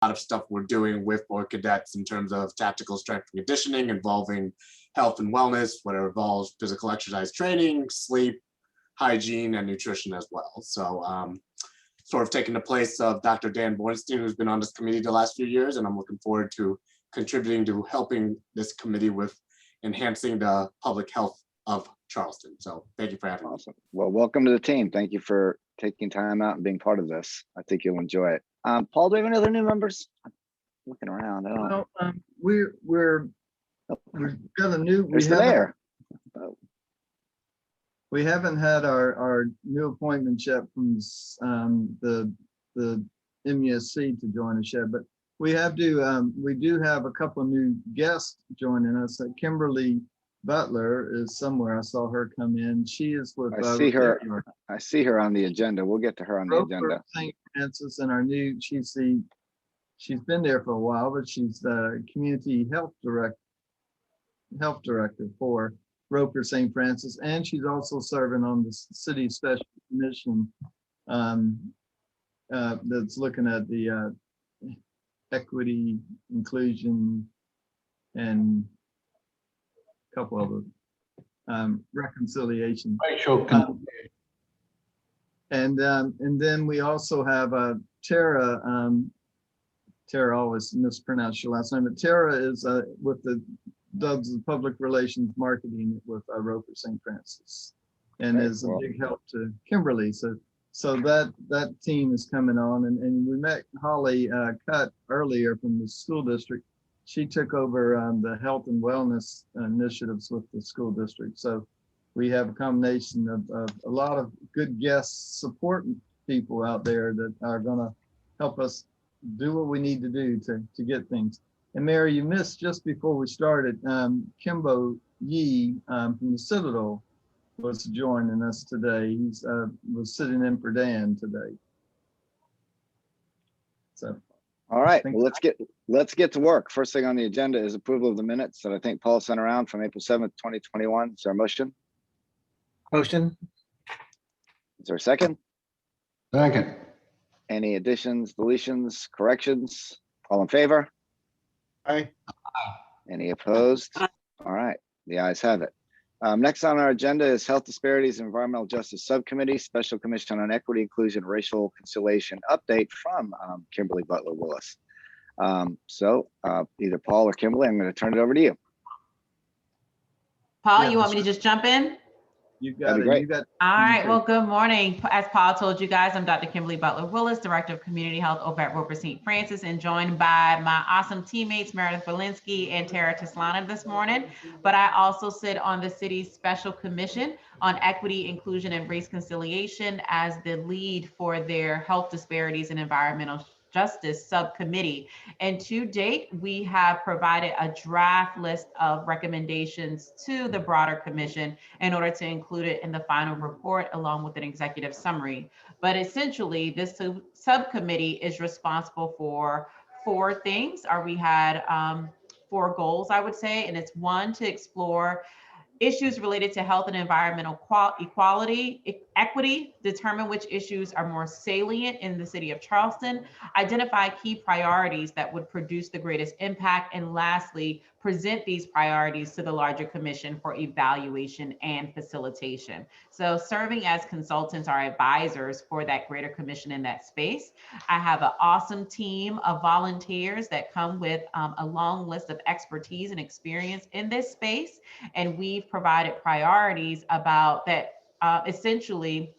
lot of stuff we're doing with board cadets in terms of tactical strength and conditioning involving health and wellness, whether it involves physical exercise training, sleep, hygiene, and nutrition as well. So sort of taking the place of Dr. Dan Bornstein, who's been on this committee the last few years, and I'm looking forward to contributing to helping this committee with enhancing the public health of Charleston. So thank you for having me. Awesome. Well, welcome to the team. Thank you for taking time out and being part of this. I think you'll enjoy it. Paul, do we have any other new members? I'm looking around. I don't know. We've got a new. There's the mayor. We haven't had our new appointment yet from the MUSC to join us yet, but we do have a couple of new guests joining us. Kimberly Butler is somewhere. I saw her come in. She is with. I see her on the agenda. We'll get to her on the agenda. St. Francis and our new. She's been there for a while, but she's the community health director for Roper St. Francis, and she's also serving on the city special commission that's looking at the equity, inclusion, and a couple of reconciliation. And then we also have Tara. Tara, always mispronounce your last name, but Tara is with does the public relations marketing with Roper St. Francis, and is a big help to Kimberly. So that team is coming on, and we met Holly Cutt earlier from the school district. She took over the health and wellness initiatives with the school district. So we have a combination of a lot of good guest support people out there that are going to help us do what we need to do to get things. And Mary, you missed just before we started, Kimbo Yee from the Citadel was joining us today. He's was sitting in for Dan today. So, all right, well, let's get to work. First thing on the agenda is approval of the minutes that I think Paul sent around from April 7th, 2021. Is there a motion? Motion. Is there a second? Second. Any additions, deletions, corrections? All in favor? Aye. Any opposed? All right, the ayes have it. Next on our agenda is Health Disparities and Environmental Justice Subcommittee, Special Commission on Equity, Inclusion, Racial Conciliation update from Kimberly Butler Willis. So either Paul or Kimberly, I'm going to turn it over to you. Paul, you want me to just jump in? You got it. All right. Well, good morning. As Paul told you guys, I'm Dr. Kimberly Butler Willis, Director of Community Health over at Roper St. Francis, and joined by my awesome teammates, Meredith Berlinski and Tara Tislana this morning. But I also sit on the city's Special Commission on Equity, Inclusion, and Race Conciliation as the lead for their Health Disparities and Environmental Justice Subcommittee. And to date, we have provided a draft list of recommendations to the broader commission in order to include it in the final report along with an executive summary. But essentially, this subcommittee is responsible for four things, or we had four goals, I would say. And it's one, to explore issues related to health and environmental equity, determine which issues are more salient in the city of Charleston, identify key priorities that would produce the greatest impact, and lastly, present these priorities to the larger commission for evaluation and facilitation. So serving as consultants or advisors for that greater commission in that space. I have an awesome team of volunteers that come with a long list of expertise and experience in this space. And we've provided priorities about that. Essentially,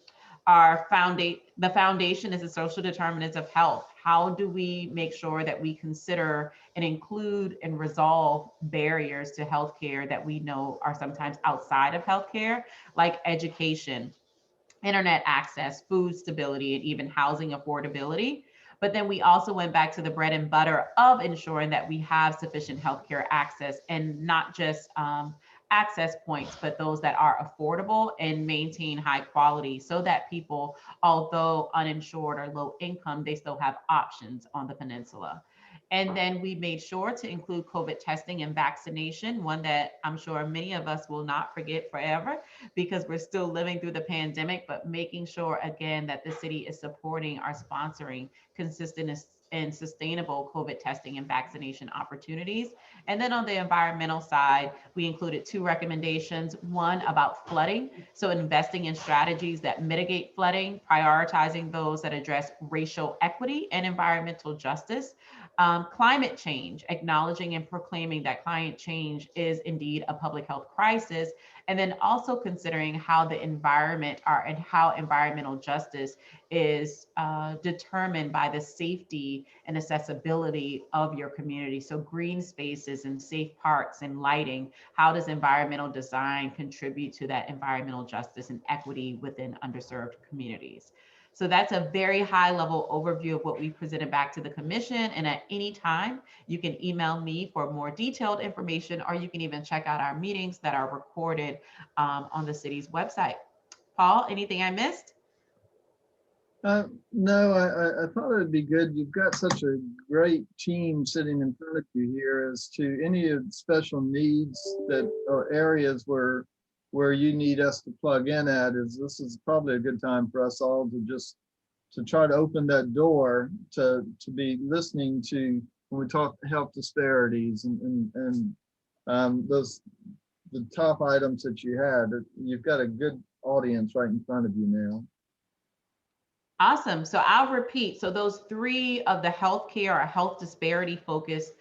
the foundation is the social determinants of health. How do we make sure that we consider and include and resolve barriers to healthcare that we know are sometimes outside of healthcare, like education, internet access, food stability, and even housing affordability. But then we also went back to the bread and butter of ensuring that we have sufficient healthcare access, and not just access points, but those that are affordable and maintain high quality, so that people, although uninsured or low income, they still have options on the peninsula. And then we made sure to include COVID testing and vaccination, one that I'm sure many of us will not forget forever because we're still living through the pandemic, but making sure again that the city is supporting or sponsoring consistent and sustainable COVID testing and vaccination opportunities. And then on the environmental side, we included 2 recommendations, one about flooding. So investing in strategies that mitigate flooding, prioritizing those that address racial equity and environmental justice. Climate change, acknowledging and proclaiming that climate change is indeed a public health crisis, and then also considering how the environment and how environmental justice is determined by the safety and accessibility of your community. So green spaces and safe parks and lighting, how does environmental design contribute to that environmental justice and equity within underserved communities? So that's a very high level overview of what we presented back to the commission. And at any time, you can email me for more detailed information, or you can even check out our meetings that are recorded on the city's website. Paul, anything I missed? No, I thought it'd be good. You've got such a great team sitting in front of you here as to any of the special needs that or areas where you need us to plug in at. This is probably a good time for us all to try to open that door to be listening to when we talk health disparities and those the top items that you had. You've got a good audience right in front of you now. Awesome. So I'll repeat. So those 3 of the healthcare or health disparity focused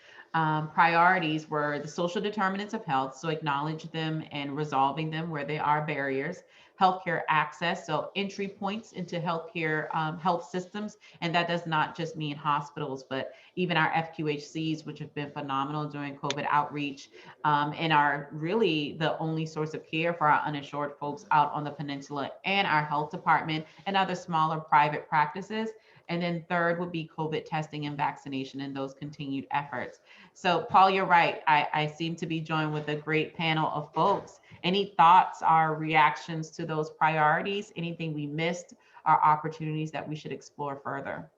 priorities were the social determinants of health, so acknowledge them and resolving them where they are barriers. Healthcare access, so entry points into healthcare health systems, and that does not just mean hospitals, but even our FQHCs, which have been phenomenal during COVID outreach, and are really the only source of care for our uninsured folks out on the peninsula, and our health department and other smaller private practices. And then 3rd would be COVID testing and vaccination and those continued efforts. So Paul, you're right. I seem to be joined with a great panel of folks. Any thoughts or reactions to those priorities? Anything we missed or opportunities that we should explore further?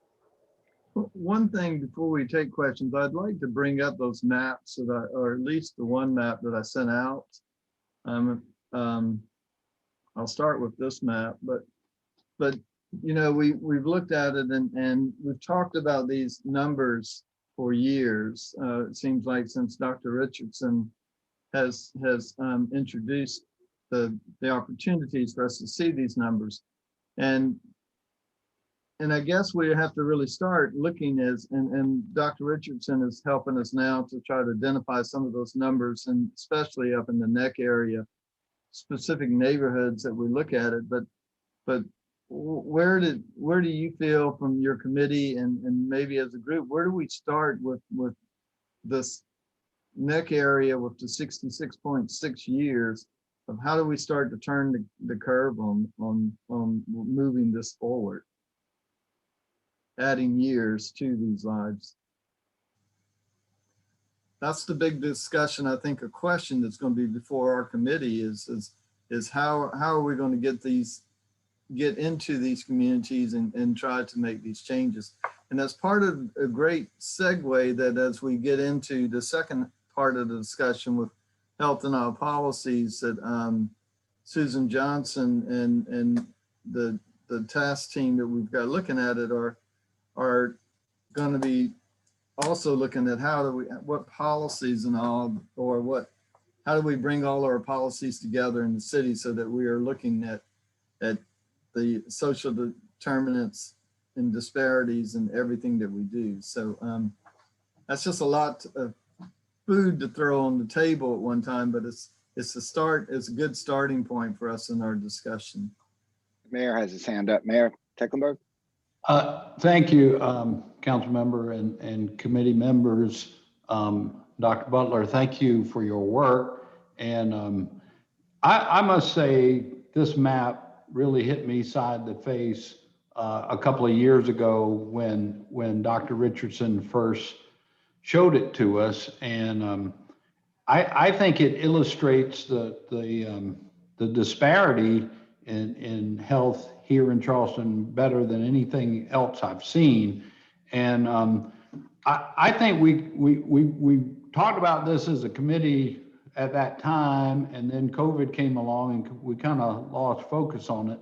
One thing before we take questions, I'd like to bring up those maps or at least the one map that I sent out. I'll start with this map, but you know, we've looked at it and we've talked about these numbers for years. It seems like since Dr. Richardson has introduced the opportunities for us to see these numbers. And I guess we have to really start looking and Dr. Richardson is helping us now to try to identify some of those numbers, and especially up in the neck area, specific neighborhoods that we look at it. But where do you feel from your committee and maybe as a group, where do we start with this neck area with the 66.6 years of how do we start to turn the curve on moving this forward, adding years to these lives? That's the big discussion. I think a question that's going to be before our committee is how are we going to get into these communities and try to make these changes. And that's part of a great segue that as we get into the second part of the discussion with health and our policies, that Susan Johnson and the task team that we've got looking at it are going to be also looking at what policies and all, or how do we bring all our policies together in the city so that we are looking at the social determinants and disparities and everything that we do. So that's just a lot of food to throw on the table at one time, but it's a good starting point for us in our discussion. Mayor has his hand up. Mayor Tecklenburg. Thank you, council member and committee members. Dr. Butler, thank you for your work. And I must say this map really hit me side the face a couple of years ago when Dr. Richardson first showed it to us. And I think it illustrates the disparity in health here in Charleston better than anything else I've seen. And I think we talked about this as a committee at that time, and then COVID came along and we kind of lost focus on it.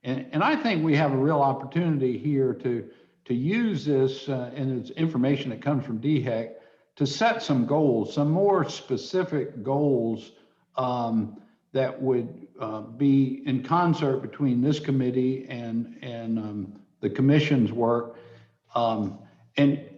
And I think we have a real opportunity here to to use this and it's information that comes from DHEC to set some goals, some more specific goals that would be in concert between this committee and the commission's work. And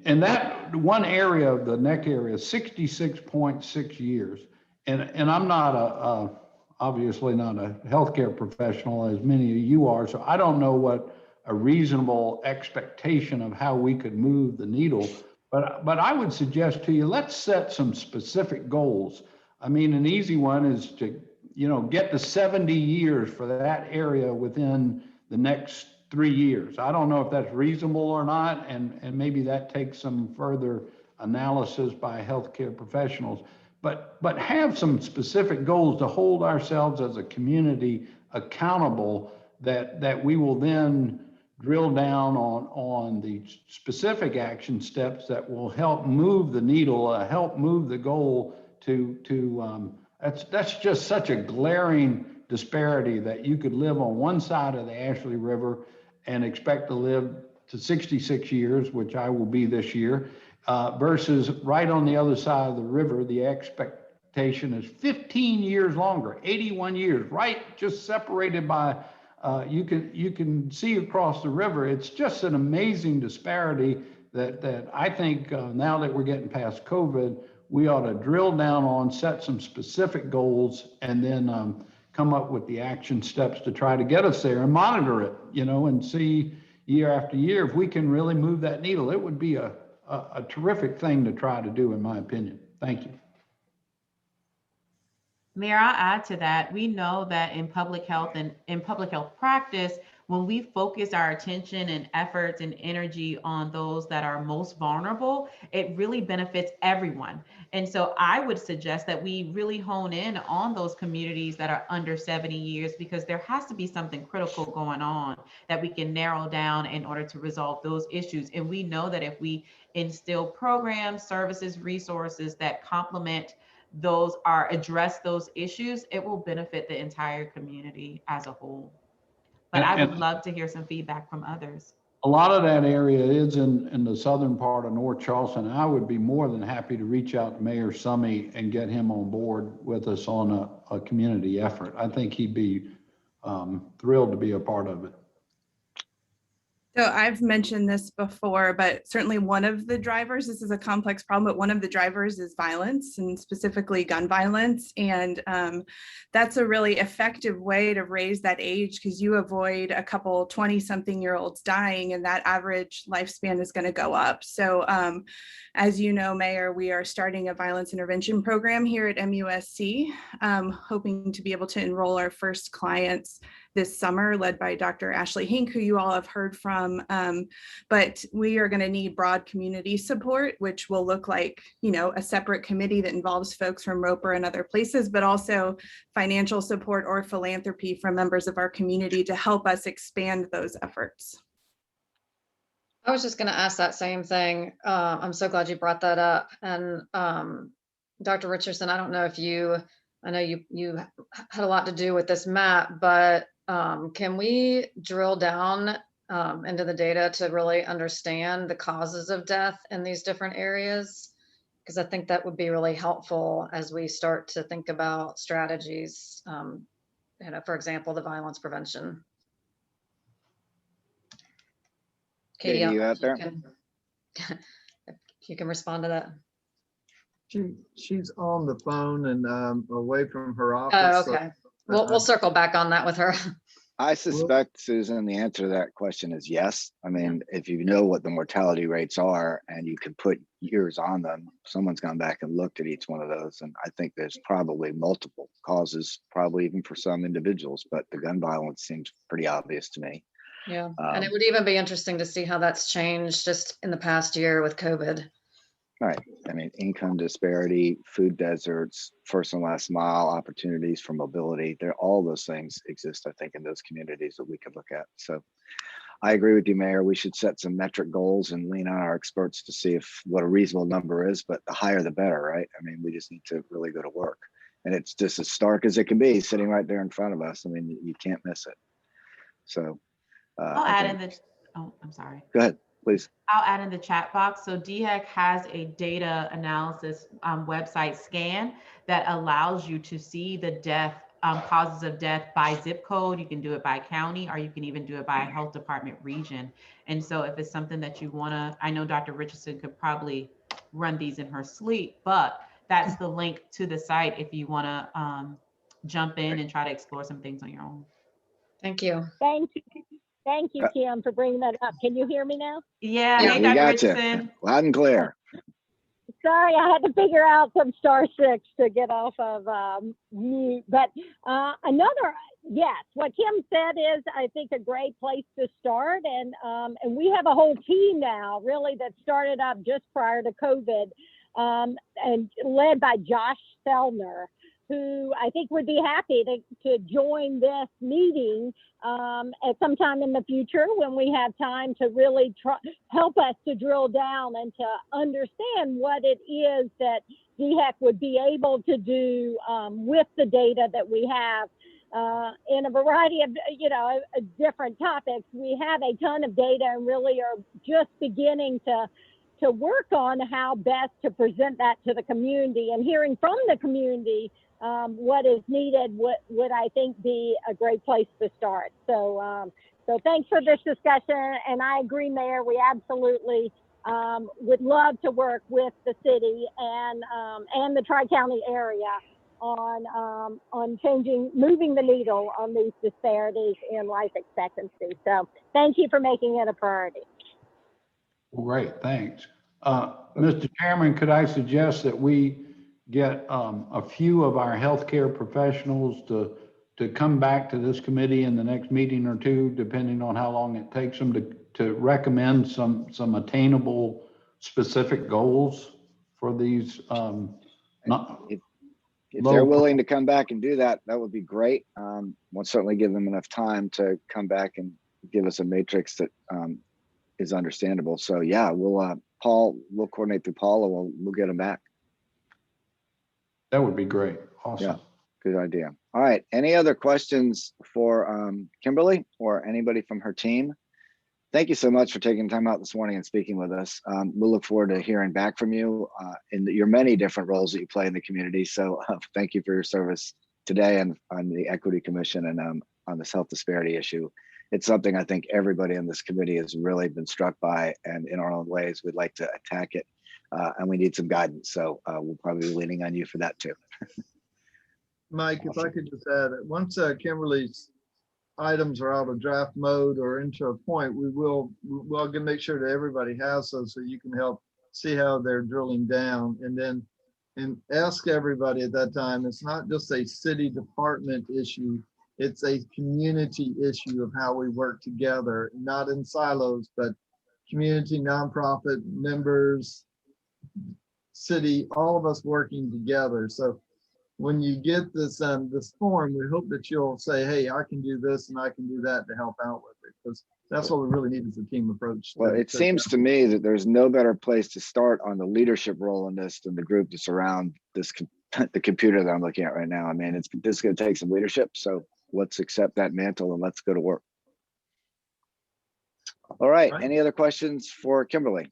that one area of the neck area, 66.6 years. And I'm not obviously not a healthcare professional as many of you are, so I don't know what a reasonable expectation of how we could move the needle. But I would suggest to you, let's set some specific goals. I mean, an easy one is to, get to 70 years for that area within the next 3 years. I don't know if that's reasonable or not, and maybe that takes some further analysis by healthcare professionals. But have some specific goals to hold ourselves as a community accountable that we will then drill down on the specific action steps that will help move the needle, help move the goal to that's just such a glaring disparity that you could live on one side of the Ashley River and expect to live to 66 years, which I will be this year, versus right on the other side of the river, the expectation is 15 years longer, 81 years, right? Just separated by, you can see across the river. It's just an amazing disparity that I think now that we're getting past COVID, we ought to drill down on, set some specific goals, and then come up with the action steps to try to get us there and monitor it, and see year after year if we can really move that needle. It would be a terrific thing to try to do, in my opinion. Thank you. Mayor, I'll add to that. We know that in public health and in public health practice, when we focus our attention and efforts and energy on those that are most vulnerable, it really benefits everyone. And so I would suggest that we really hone in on those communities that are under 70 years, because there has to be something critical going on that we can narrow down in order to resolve those issues. And we know that if we instill programs, services, resources that complement those or address those issues, it will benefit the entire community as a whole. But I would love to hear some feedback from others. A lot of that area is in the southern part of North Charleston. I would be more than happy to reach out to Mayor Summey and get him on board with us on a community effort. I think he'd be thrilled to be a part of it. So I've mentioned this before, but certainly one of the drivers, this is a complex problem, but one of the drivers is violence, and specifically gun violence. And that's a really effective way to raise that age, because you avoid a couple 20-something-year-olds dying, and that average lifespan is going to go up. So as you know, Mayor, we are starting a violence intervention program here at MUSC, hoping to be able to enroll our first clients this summer, led by Dr. Ashley Hink, who you all have heard from. But we are going to need broad community support, which will look like, a separate committee that involves folks from Roper and other places, but also financial support or philanthropy from members of our community to help us expand those efforts. I was just going to ask that same thing. I'm so glad you brought that up. And Dr. Richardson, I don't know if I know you had a lot to do with this map, but can we drill down into the data to really understand the causes of death in these different areas? Because I think that would be really helpful as we start to think about strategies, for example, the violence prevention. Katie, You out there? If you can respond to that. She's on the phone and away from her office. Oh, okay. We'll circle back on that with her. I suspect, Susan, the answer to that question is yes. I mean, if you know what the mortality rates are and you can put years on them, someone's gone back and looked at each one of those. And I think there's probably multiple causes, probably even for some individuals, but the gun violence seems pretty obvious to me. Yeah, and it would even be interesting to see how that's changed just in the past year with COVID. Right. I mean, income disparity, food deserts, first and last mile opportunities for mobility. All those things exist, I think, in those communities that we could look at. So I agree with you, Mayor. We should set some metric goals and lean on our experts to see what a reasonable number is, but the higher the better, right? I mean, we just need to really go to work. And it's just as stark as it can be sitting right there in front of us. I mean, you can't miss it. So I'll add in the, oh, I'm sorry. Go ahead. please. I'll add in the chat box. So DHEC has a data analysis website scan that allows you to see the death causes of death by zip code. You can do it by county, or you can even do it by health department region. And so if it's something that you want to, I know Dr. Richardson could probably run these in her sleep, but that's the link to the site if you want to jump in and try to explore some things on your own. Thank you. Thank you. Thank you, Kim, for bringing that up. Can you hear me now? Yeah, Yeah, hey, we Dr. got you Richardson. loud and clear. Sorry, I had to figure out some *6 to get off of mute. But yes, what Kim said is, I think, a great place to start. And we have a whole team now, really, that started up just prior to COVID, and led by Josh Fellner, who I think would be happy to join this meeting at some time in the future when we have time to really help us to drill down and to understand what it is that DHEC would be able to do with the data that we have in a variety of, different topics. We have a ton of data and really are just beginning to work on how best to present that to the community, and hearing from the community what is needed would I think be a great place to start. So thanks for this discussion, and I agree, Mayor, we absolutely would love to work with the city and the Tri-County area on moving the needle on these disparities in life expectancy. So thank you for making it a priority. Great, thanks. Mr. Chairman, could I suggest that we get a few of our healthcare professionals to come back to this committee in the next meeting or two, depending on how long it takes them to recommend some attainable specific goals for these If they're willing to come back and do that, that would be great. We'll certainly give them enough time to come back and give us a matrix that is understandable. So yeah, we'll coordinate through Paul, and we'll get them back. That would be great. Awesome. Yeah, good idea. All right. Any other questions for Kimberly or anybody from her team? Thank you so much for taking time out this morning and speaking with us. We'll look forward to hearing back from you in your many different roles that you play in the community. So thank you for your service today and on the Equity Commission and on this health disparity issue. It's something I think everybody on this committee has really been struck by, and in our own ways, we'd like to attack it. And we need some guidance. So we'll probably be leaning on you for that too. Mike, if I could just add, once Kimberly's items are out of draft mode or into a point, we'll make sure that everybody has those so you can help see how they're drilling down, and ask everybody at that time. It's not just a city department issue. It's a community issue of how we work together, not in silos, but community, nonprofit, members, city, all of us working together. So when you get this form, we hope that you'll say, hey, I can do this and I can do that to help out with it, because that's what we really need is a team approach. Well, it seems to me that there's no better place to start on the leadership role in this than the group that's around this, the computer that I'm looking at right now. I mean, this is going to take some leadership. So let's accept that mantle and let's go to work. All right. Any other questions for Kimberly?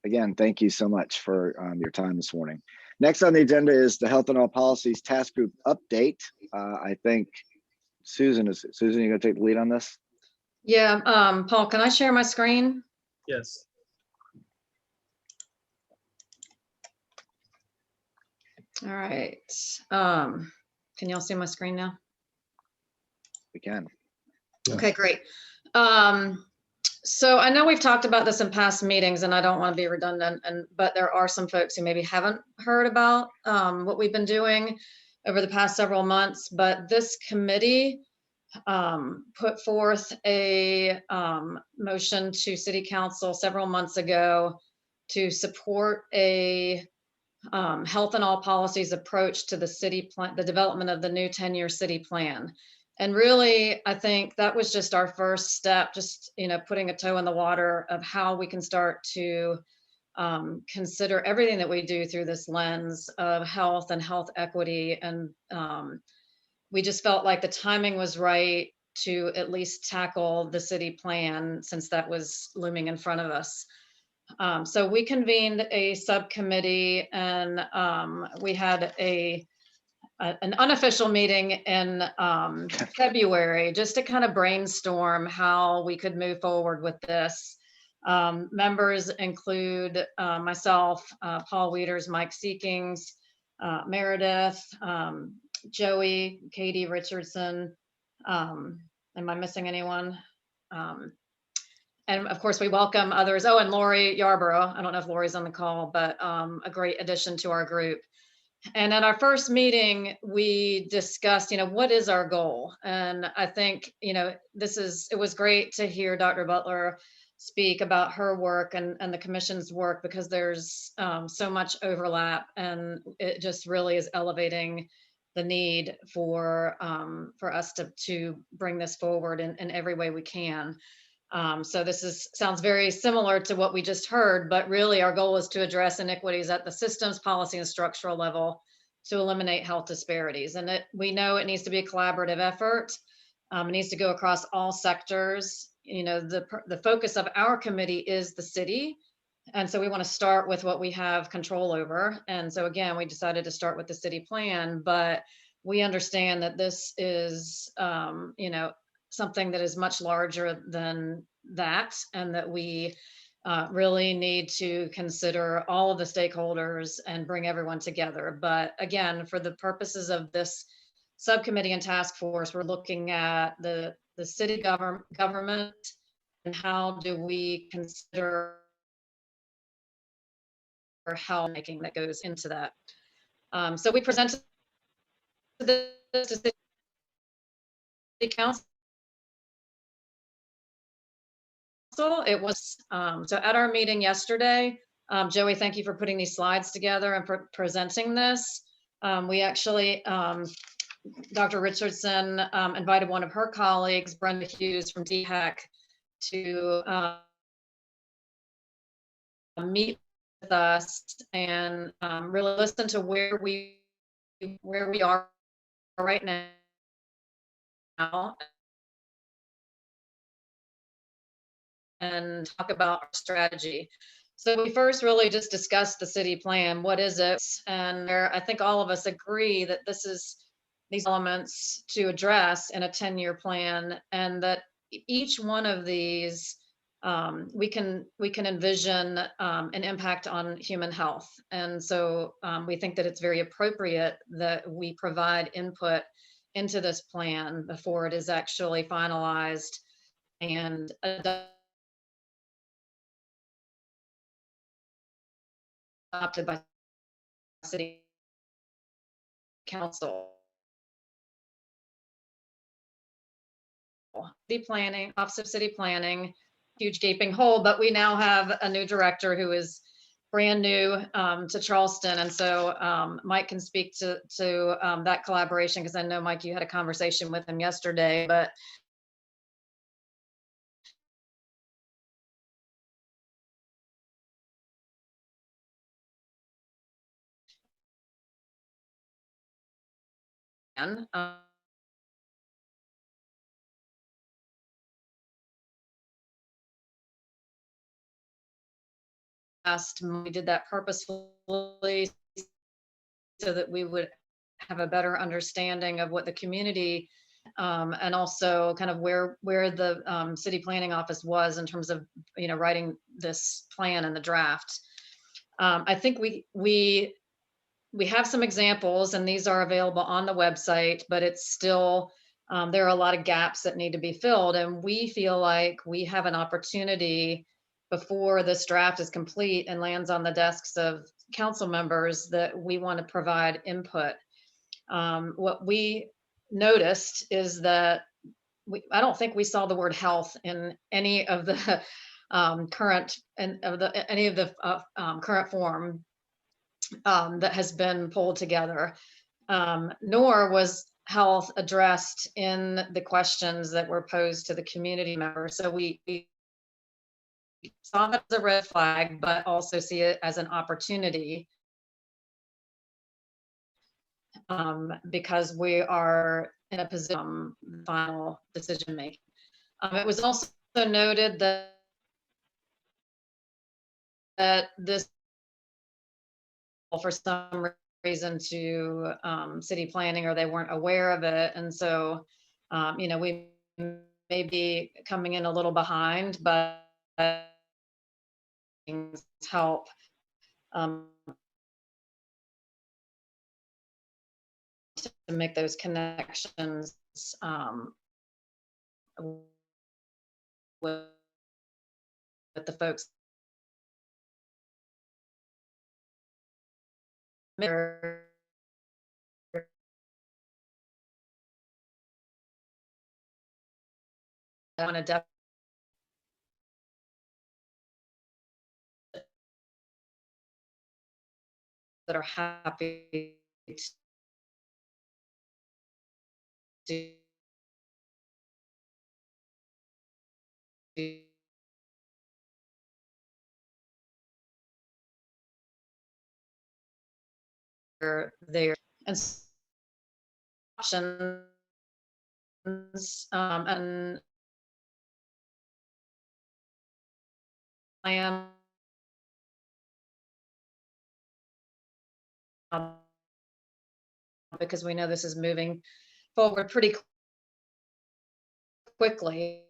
Again, thank you so much for your time this morning. Next on the agenda is the Health and All Policies Task Group update. I think Susan, you gonna take the lead on this? Yeah, Paul, can I share my screen? Yes. All right. Can y'all see my screen now? We can. Yeah. Okay, great. So I know we've talked about this in past meetings, and I don't want to be redundant, but there are some folks who maybe haven't heard about what we've been doing over the past several months. But this committee put forth a motion to City Council several months ago to support a health and all policies approach to the city plan, the development of the new 10-year city plan. And really, I think that was just our first step, just, putting a toe in the water of how we can start to consider everything that we do through this lens of health and health equity. And we just felt like the timing was right. to at least tackle the city plan since that was looming in front of us. So we convened a subcommittee and we had an unofficial meeting in February just to kind of brainstorm how we could move forward with this. Members include myself, Paul Wieters, Mike Seekings, Meredith, Joey, Katie Richardson. Am I missing anyone? And of course, we welcome others. Oh, and Lori Yarborough. I don't know if Lori's on the call, but a great addition to our group. And at our first meeting, we discussed, what is our goal? And I think, it was great to hear Dr. Butler speak about her work and the commission's work, because there's so much overlap, and it just really is elevating the need for us to bring this forward in every way we can. So this sounds very similar to what we just heard, but really our goal is to address inequities at the systems, policy, and structural level to eliminate health disparities. And we know it needs to be a collaborative effort. It needs to go across all sectors. The focus of our committee is the city. And so we want to start with what we have control over. And so again, we decided to start with the city plan, but we understand that this is, something that is much larger than that, and that we really need to consider all of the stakeholders and bring everyone together. But again, for the purposes of this subcommittee and task force, we're looking at the city government and how do we consider how making that goes into that. So we presented this to city council. It was so at our meeting yesterday, Joey, thank you for putting these slides together and presenting this. We actually, Dr. Richardson invited one of her colleagues, Brenda Hughes from DHEC, to meet with us and really listen to where we are right now, and talk about our strategy. So we first really just discussed the city plan. What is it? And I think all of us agree that these elements to address in a 10-year plan, and that each one of these we can envision an impact on human health. And so we think that it's very appropriate that we provide input into this plan before it is actually finalized and adopted by city council. City planning, Office of City Planning, huge gaping hole, but we now have a new director who is brand new to Charleston. And so Mike can speak to that collaboration, because I know, Mike, you had a conversation with him yesterday, but we did that purposefully so that we would have a better understanding of what the community and also kind of where the city planning office was in terms of writing this plan and the draft. I think we have some examples, and these are available on the website, but it's still there are a lot of gaps that need to be filled, and we feel like we have an opportunity before this draft is complete and lands on the desks of council members that we want to provide input. What we noticed is that I don't think we saw the word health in any of the current current form that has been pulled together, nor was health addressed in the questions that were posed to the community members. So we saw that as a red flag, but also see it as an opportunity. because we are in a position final decision making. It was also noted that this for some reason to city planning, or they weren't aware of it. And so, we may be coming in a little behind, but things help to make those connections with the folks on a that are happy to there and options and plan because we know this is moving forward pretty quickly.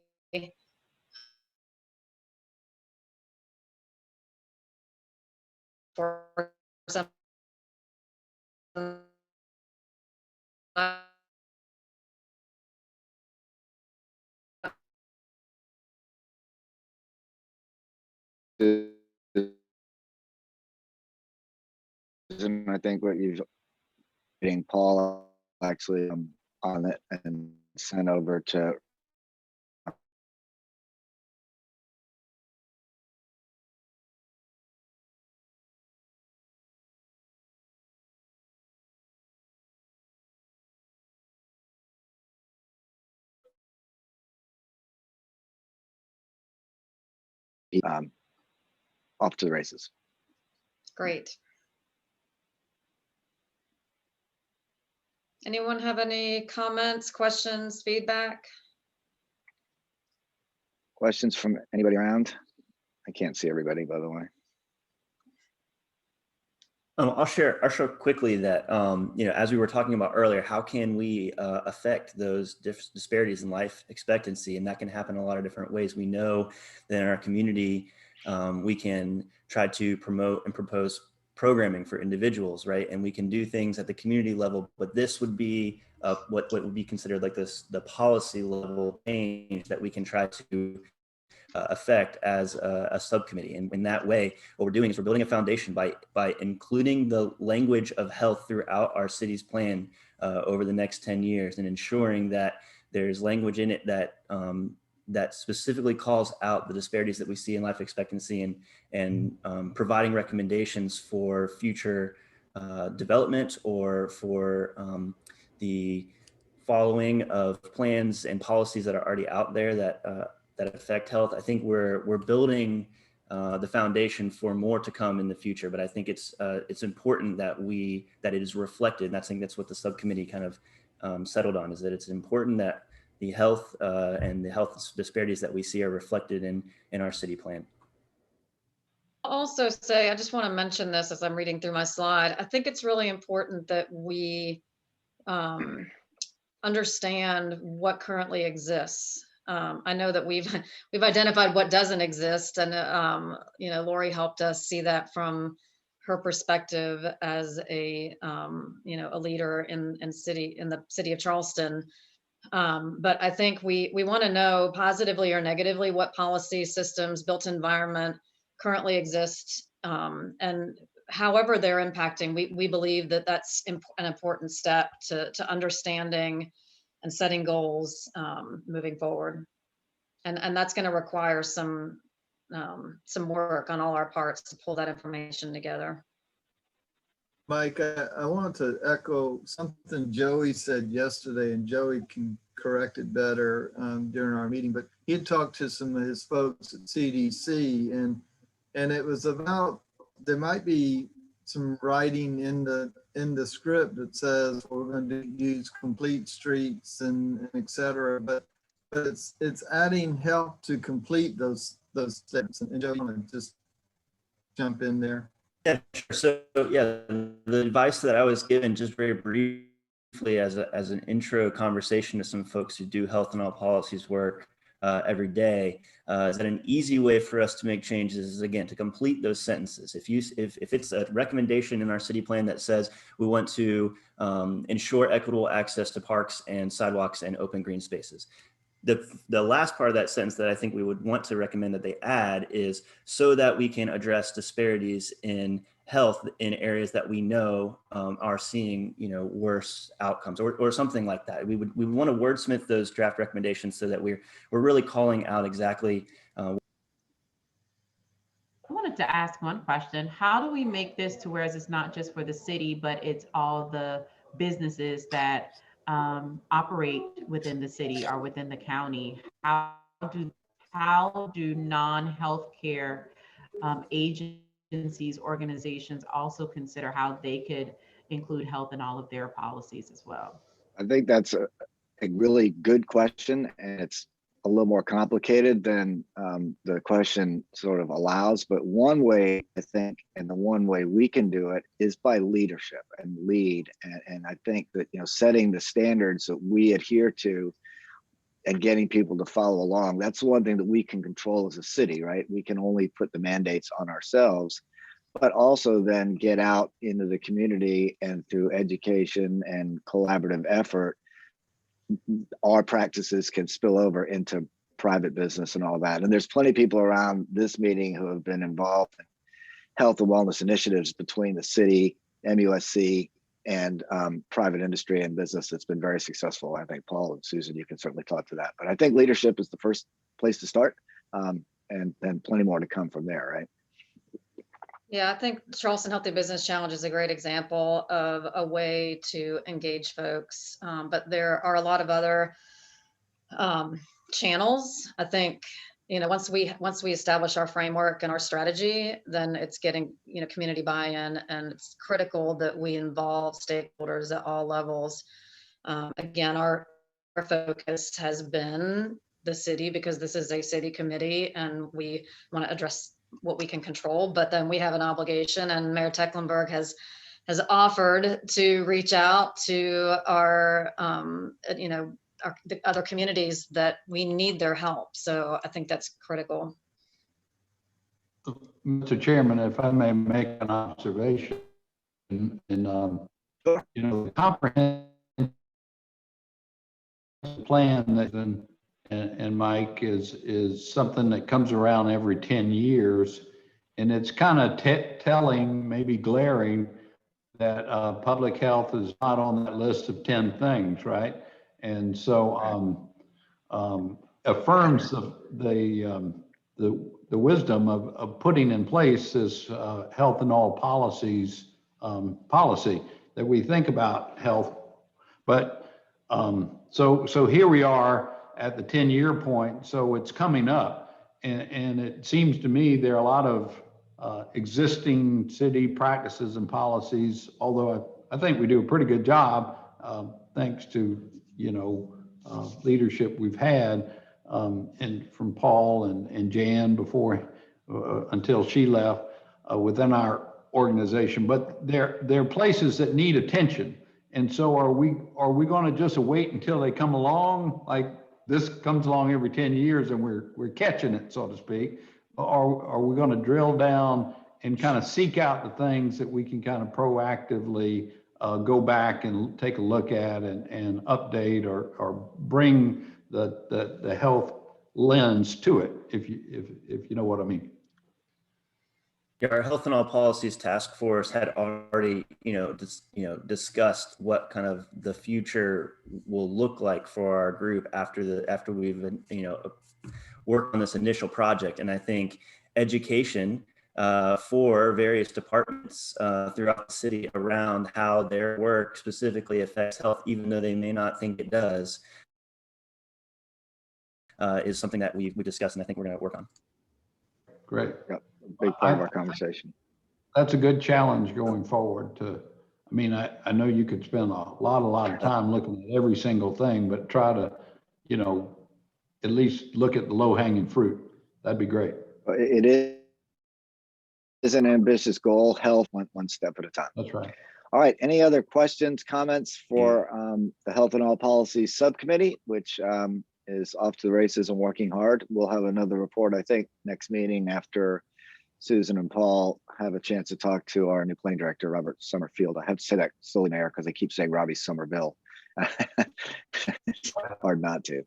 For some I think what you've getting Paul actually on it and sent over to off to the races. Great. Anyone have any comments, questions, feedback? Questions from anybody around? I can't see everybody, by the way. I'll share quickly that, as we were talking about earlier, how can we affect those disparities in life expectancy? And that can happen in a lot of different ways. We know that in our community, we can try to promote and propose programming for individuals, right? And we can do things at the community level, but this would be what would be considered like the policy level change that we can try to affect as a subcommittee. And in that way, what we're doing is we're building a foundation by including the language of health throughout our city's plan over the next 10 years and ensuring that there's language in it that that specifically calls out the disparities that we see in life expectancy and providing recommendations for future development or for the following of plans and policies that are already out there that affect health. I think we're building the foundation for more to come in the future, but I think it's important that it is reflected. And I think that's what the subcommittee kind of settled on, is that it's important that the health and the health disparities that we see are reflected in our city plan. I'll also say, I just want to mention this as I'm reading through my slide. I think it's really important that we understand what currently exists. I know that we've identified what doesn't exist, and Lori helped us see that from her perspective as a leader in the city of Charleston. But I think we want to know positively or negatively what policy systems, built environment currently exist, and however they're impacting. We believe that that's an important step to understanding and setting goals moving forward, and that's going to require some work on all our parts to pull that information together. Mike, I want to echo something Joey said yesterday, and Joey can correct it better during our meeting, but he had talked to some of his folks at CDC, and it was about, there might be some writing in the script that says we're going to use complete streets and et cetera, but it's adding help to complete those steps. And Joe, you want to just jump in there? Yeah, sure. So yeah, the advice that I was given just very briefly as an intro conversation to some folks who do health and all policies work every day is that an easy way for us to make changes is, again, to complete those sentences. If it's a recommendation in our city plan that says we want to ensure equitable access to parks and sidewalks and open green spaces, the last part of that sentence that I think we would want to recommend that they add is so that we can address disparities in health in areas that we know are seeing, worse outcomes or something like that. We would want to wordsmith those draft recommendations so that we're really calling out exactly. I wanted to ask one question. How do we make this to whereas it's not just for the city, but it's all the businesses that operate within the city or within the county? How do non-healthcare agencies, organizations also consider how they could include health in all of their policies as well? I think that's a really good question, and it's a little more complicated than the question sort of allows. But one way, I think, and the one way we can do it is by leadership and lead. And I think that, setting the standards that we adhere to and getting people to follow along, that's one thing that we can control as a city, right? We can only put the mandates on ourselves, but also then get out into the community and through education and collaborative effort, our practices can spill over into private business and all that. And there's plenty of people around this meeting who have been involved in health and wellness initiatives between the city, MUSC, and private industry and business that's been very successful. I think Paul and Susan, you can certainly talk to that. But I think leadership is the first place to start, and then plenty more to come from there, right? Yeah, I think Charleston Healthy Business Challenge is a great example of a way to engage folks. But there are a lot of other channels. I think, once we establish our framework and our strategy, then it's getting, community buy-in, and it's critical that we involve stakeholders at all levels. Again, our focus has been the city because this is a city committee and we want to address what we can control, but then we have an obligation, and Mayor Tecklenburg has offered to reach out to our, the other communities that we need their help. So I think that's critical. Mr. Chairman, if I may make an observation, the comprehensive plan that and Mike is something that comes around every 10 years, and it's kind of telling, maybe glaring, that public health is not on that list of 10 things, right? And so affirms the wisdom of putting in place this health in all policies policy, that we think about health. But so here we are at the 10-year point, so it's coming up, and it seems to me there are a lot of existing city practices and policies, although I think we do a pretty good job thanks to leadership we've had and from Paul and Jan before until she left within our organization. But there are places that need attention, and so are we going to just wait until they come along, like this comes along every 10 years and we're catching it, so to speak? Or are we going to drill down and kind of seek out the things that we can kind of proactively go back and take a look at and update or bring the health lens to it, if you know what I mean? Yeah, our Health and All Policies Task Force had already, discussed what kind of the future will look like for our group after we've, worked on this initial project. And I think education for various departments throughout the city around how their work specifically affects health, even though they may not think it does, is something that we discussed, and I think we're going to work on. Great. Yep. Big part of our conversation. that's a good challenge going forward to, I mean, I know you could spend a lot of time looking at every single thing, but try to, you know, at least look at the low hanging fruit. That'd be great. It is an ambitious goal, health one step at a time. That's right. All right, any other questions, comments for the Health and All Policies Subcommittee, which is off to the races and working hard. We'll have another report, I think, next meeting after Susan and Paul have a chance to talk to our new plane director, Robert Summerfield. I have to say that slowly, Mayor, because I keep saying Robbie Somerville. It's hard not to.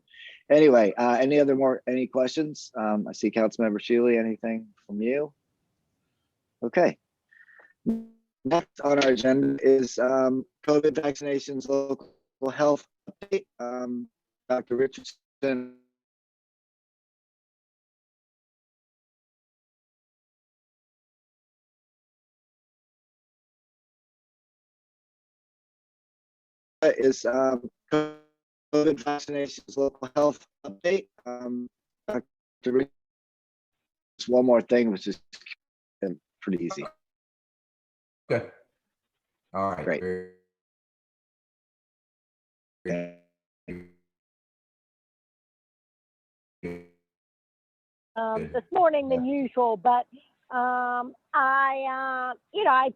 Anyway, any questions? I see Councilmember Shealy. Anything from you? Okay. Next on our agenda is COVID vaccinations, local health update. Dr. Richardson. Is COVID vaccinations, local health update. Dr. Richardson, just one more thing, which is pretty easy. Okay. All right. Great. This morning than usual, but I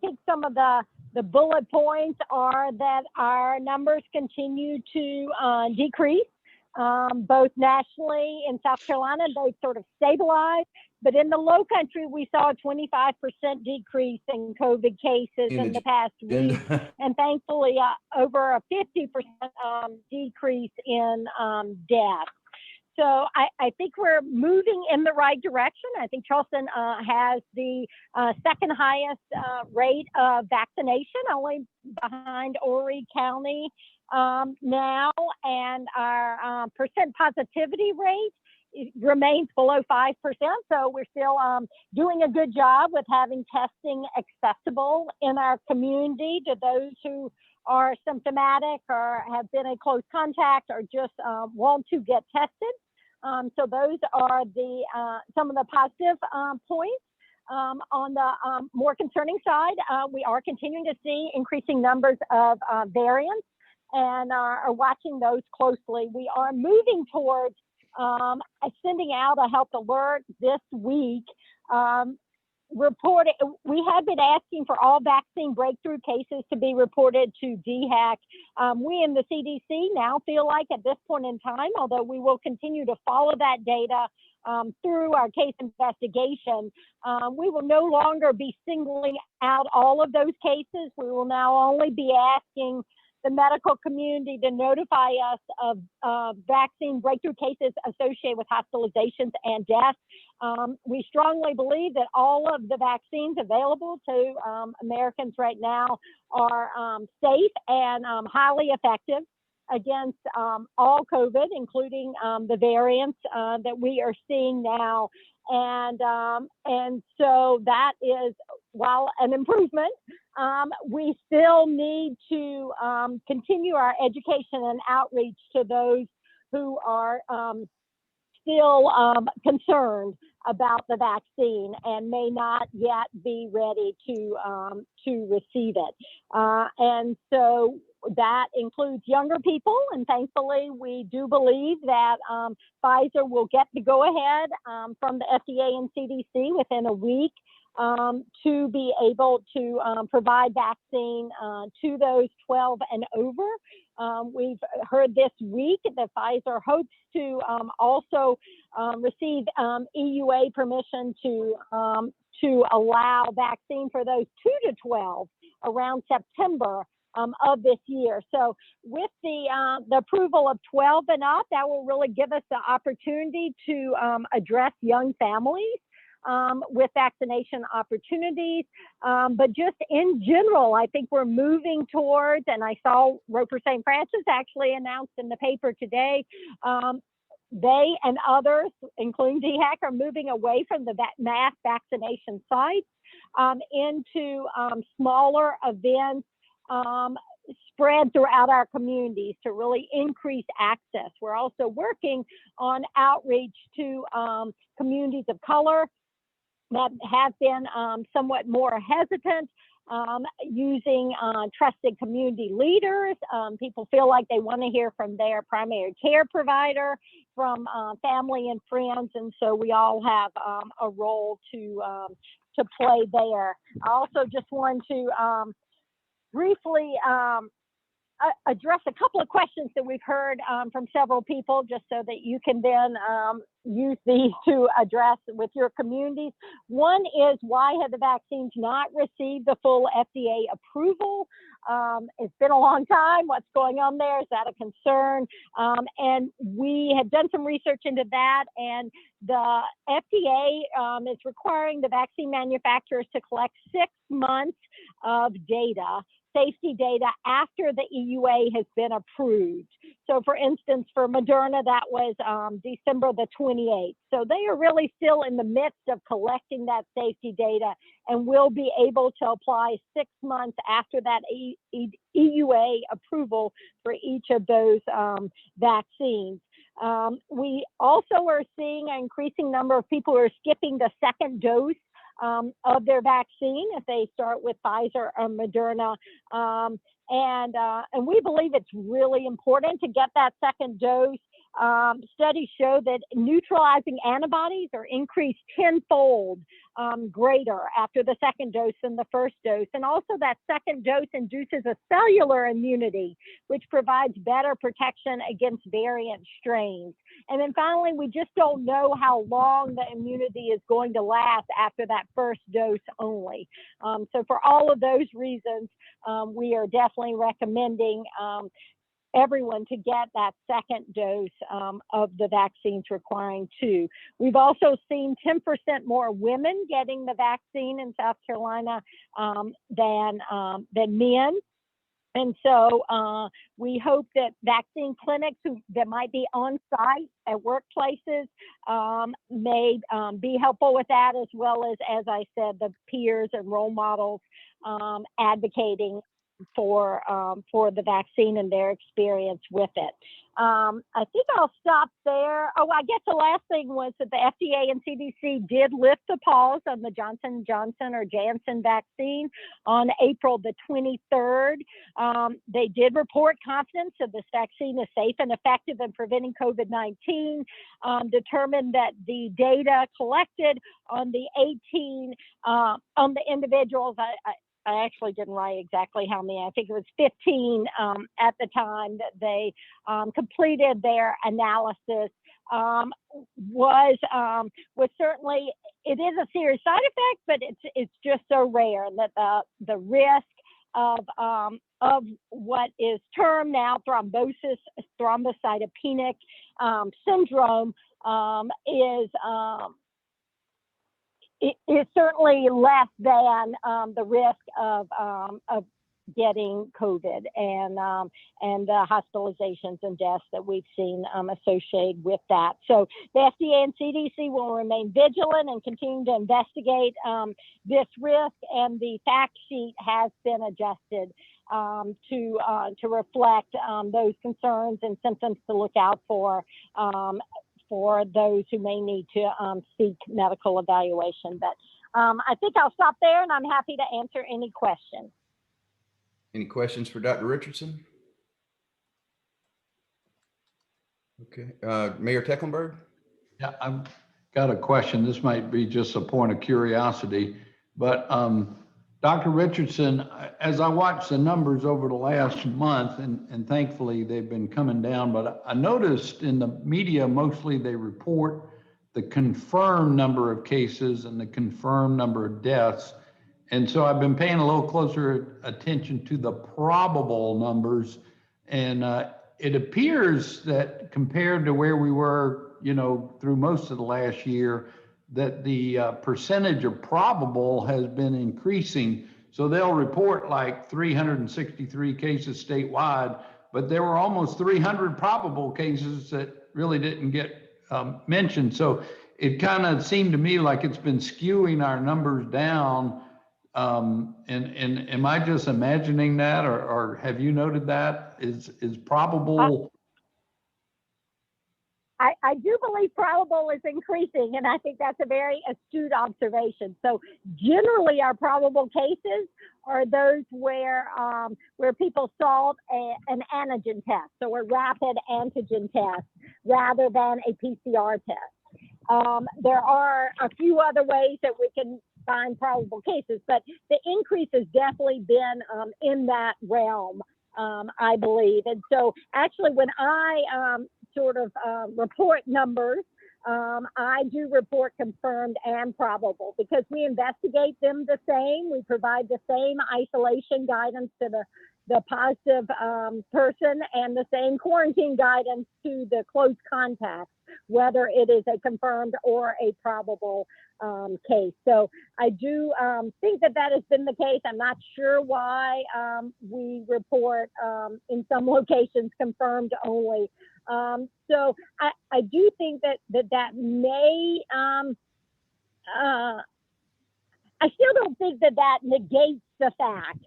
think some of the bullet points are that our numbers continue to decrease, both nationally in South Carolina, they've sort of stabilized, but in the Lowcountry, we saw a 25% decrease in COVID cases in the past week, and thankfully over a 50% decrease in deaths. So I think we're moving in the right direction. I think Charleston has the second highest rate of vaccination, only behind Horry County now, and our percent positivity rate remains below 5%. So we're still doing a good job with having testing accessible in our community to those who are symptomatic or have been a close contact or just want to get tested. So those are the some of the positive points. On the more concerning side, we are continuing to see increasing numbers of variants and are watching those closely. We are moving towards sending out a health alert this week. We have been asking for all vaccine breakthrough cases to be reported to DHEC. We in the CDC now feel like at this point in time, although we will continue to follow that data through our case investigation, we will no longer be singling out all of those cases. We will now only be asking the medical community to notify us of vaccine breakthrough cases associated with hospitalizations and deaths. We strongly believe that all of the vaccines available to Americans right now are safe and highly effective against all COVID, including the variants that we are seeing now. And so that is, while an improvement, we still need to continue our education and outreach to those who are still concerned about the vaccine and may not yet be ready to receive it. And so that includes younger people, and thankfully we do believe that Pfizer will get the go-ahead from the FDA and CDC within a week to be able to provide vaccine to those 12 and over. We've heard this week that Pfizer hopes to also receive EUA permission to allow vaccine for those 2 to 12 around September of this year. So with the approval of 12 and up, that will really give us the opportunity to address young families with vaccination opportunities. But just in general, I think we're moving towards, and I saw Roper St. Francis actually announced in the paper today, they and others, including DHEC, are moving away from the mass vaccination sites into smaller events spread throughout our communities to really increase access. We're also working on outreach to communities of color, that have been somewhat more hesitant using trusted community leaders. People feel like they want to hear from their primary care provider, from family and friends, and so we all have a role to play there. I also just want to briefly address a couple of questions that we've heard from several people, just so that you can then use these to address with your communities. One is, why have the vaccines not received the full FDA approval? It's been a long time. What's going on there? Is that a concern? And we have done some research into that, and the FDA is requiring the vaccine manufacturers to collect 6 months of data, safety data, after the EUA has been approved. So for instance, for Moderna, that was December the 28th. So they are really still in the midst of collecting that safety data, and will be able to apply 6 months after that EUA approval for each of those vaccines. We also are seeing an increasing number of people who are skipping the second dose of their vaccine if they start with Pfizer or Moderna. And we believe it's really important to get that second dose. Studies show that neutralizing antibodies are increased tenfold greater after the second dose than the first dose. And also that second dose induces a cellular immunity, which provides better protection against variant strains. And then finally, we just don't know how long the immunity is going to last after that first dose only. So for all of those reasons, we are definitely recommending everyone to get that second dose of the vaccines, requiring 2. We've also seen 10% more women getting the vaccine in South Carolina than men. And so we hope that vaccine clinics that might be on site at workplaces may be helpful with that, as well as I said, the peers and role models advocating for the vaccine and their experience with it. I think I'll stop there. Oh, I guess the last thing was that the FDA and CDC did lift the pause on the Johnson & Johnson or Janssen vaccine on April the 23rd. They did report confidence that this vaccine is safe and effective in preventing COVID-19, determined that the data collected on the 18, on the individuals, I actually didn't write exactly how many. I think it was 15 at the time that they completed their analysis. Was certainly, it is a serious side effect, but it's just so rare that the risk of what is termed now thrombocytopenic syndrome is certainly less than the risk of getting COVID and the hospitalizations and deaths that we've seen associated with that. So the FDA and CDC will remain vigilant and continue to investigate this risk, and the fact sheet has been adjusted to reflect those concerns and symptoms to look out for those who may need to seek medical evaluation. But I think I'll stop there, and I'm happy to answer any questions. Any questions for Dr. Richardson? Okay, Mayor Tecklenburg? Yeah, I've got a question. This might be just a point of curiosity, but Dr. Richardson, as I watched the numbers over the last month, and thankfully they've been coming down, but I noticed in the media, mostly they report the confirmed number of cases and the confirmed number of deaths. And so I've been paying a little closer attention to the probable numbers. And it appears that compared to where we were, through most of the last year, that the percentage of probable has been increasing. So they'll report like 363 cases statewide, but there were almost 300 probable cases that really didn't get mentioned. So it kind of seemed to me like it's been skewing our numbers down. And am I just imagining that, or have you noted that? Is probable? I do believe probable is increasing, and I think that's a very astute observation. So generally, our probable cases are those where people saw an antigen test, so a rapid antigen test, rather than a PCR test. There are a few other ways that we can find probable cases, but the increase has definitely been in that realm, I believe. And so actually, when I report numbers, I do report confirmed and probable because we investigate them the same. We provide the same isolation guidance to the positive person and the same quarantine guidance to the close contacts, whether it is a confirmed or a probable case. So I do think that has been the case. I'm not sure why we report in some locations confirmed only. So I do think that may, I still don't think that negates the fact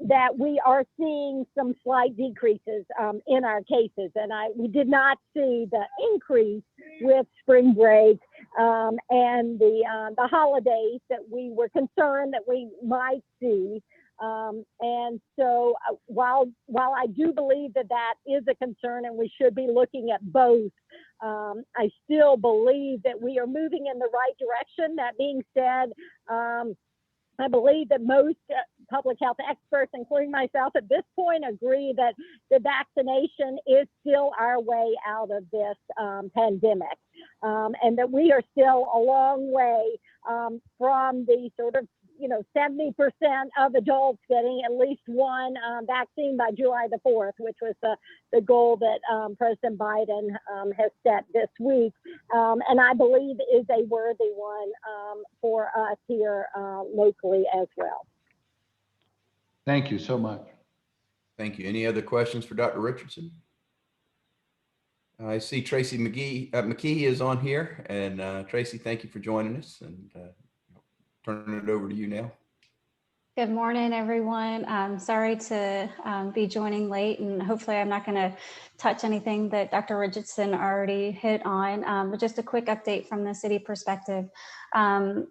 that we are seeing some slight decreases in our cases. And we did not see the increase with spring break and the holidays that we were concerned that we might see. And so while I do believe that is a concern and we should be looking at both, I still believe that we are moving in the right direction. That being said, I believe that most public health experts, including myself at this point, agree that the vaccination is still our way out of this pandemic, and that we are still a long way from the 70% of adults getting at least one vaccine by July the 4th, which was the goal that President Biden has set this week, and I believe is a worthy one for us here locally as well. Thank you so much. Thank you. Any other questions for Dr. Richardson? I see Tracy McKee is on here, and Tracy, thank you for joining us, and turn it over to you now. Good morning, everyone. I'm sorry to be joining late, and hopefully I'm not going to touch anything that Dr. Richardson already hit on, but just a quick update from the city perspective. For